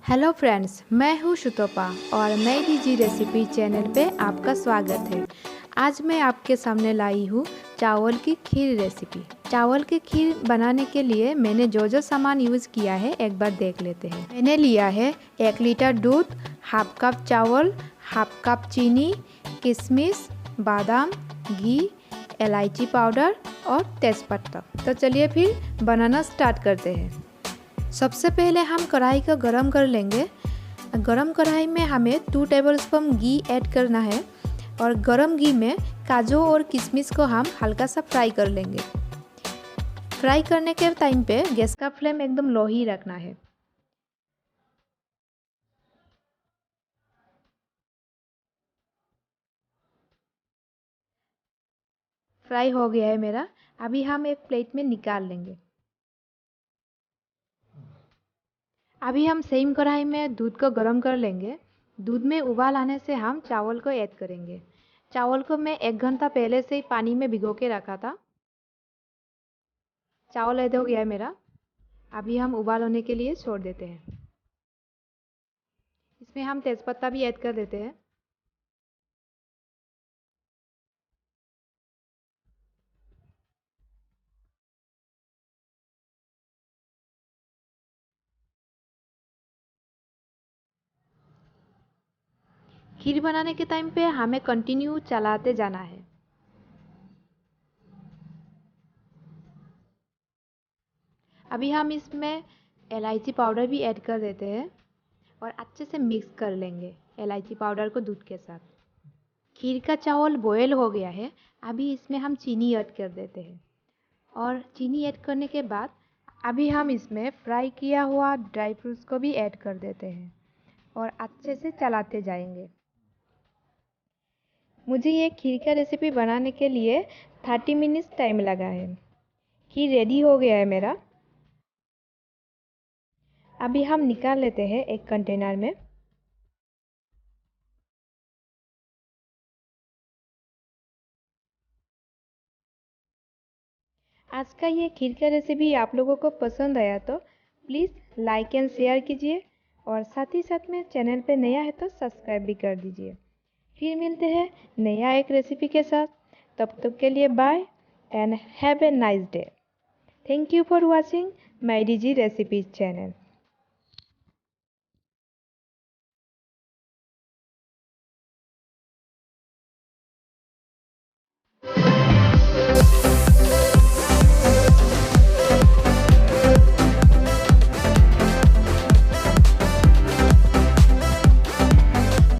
Hello friends, मैं हूँ शुतोपा और मेरी जी रेसिपी चैनल पे आपका स्वागत है। आज मैं आपके सामने लाई हूँ चावल की खीर रेसिपी। चावल की खीर बनाने के लिए मैंने जो सामान यूज़ किया है एक बार देख लेते हैं। मैंने लिया है 1 लीटर दूध, हाफ कप चावल, हाफ कप चीनी, किशमिश, बादाम, घी, इलायची पाउडर और तेज़पत्ता। तो चलिए फिर बनाना स्टार्ट करते हैं। सबसे पहले हम कढ़ाई को गरम कर लेंगे। गरम कढ़ाई में हमें 2 टेबलस्पून घी ऐड करना है और गरम घी में काजू और किशमिश को हम हल्का सा फ्राई कर लेंगे। फ्राई करने के टाइम पे गैस का फ्लेम एकदम लो ही रखना है। फ्राई हो गया है मेरा। अभी हम एक प्लेट में निकाल लेंगे। अभी हम सेम कढ़ाई में दूध को गर्म कर लेंगे। दूध में उबाल आने से हम चावल को ऐड करेंगे। चावल को मैं 1 घंटा पहले से ही पानी में भिगो के रखा था। चावल ऐड हो गया है मेरा। अभी हम उबाल होने के लिए छोड़ देते हैं। इसमें हम तेज़पत्ता भी ऐड कर देते हैं। खीर बनाने के टाइम पे हमें कंटिन्यू चलाते जाना है। अभी हम इसमें इलायची पाउडर भी ऐड कर देते हैं और अच्छे से मिक्स कर लेंगे इलायची पाउडर को दूध के साथ। खीर का चावल बॉयल हो गया है। अभी इसमें हम चीनी ऐड कर देते हैं और चीनी ऐड करने के बाद अभी हम इसमें फ्राई किया हुआ ड्राई फ्रूट्स को भी ऐड कर देते हैं और अच्छे से चलाते जाएंगे। मुझे ये खीर का रेसिपी बनाने के लिए 30 मिनट्स टाइम लगा है। खीर रेडी हो गया है मेरा। अभी हम निकाल लेते हैं एक कंटेनर में। आज का ये खीर का रेसिपी आप लोगों को पसंद आया तो प्लीज़ लाइक एंड शेयर कीजिए और साथ ही साथ में चैनल पे नया है तो सब्सक्राइब भी कर दीजिए। फिर मिलते हैं नया एक रेसिपी के साथ। तब तक के लिए bye and have a nice day. Thank you for watching my DG recipes channel.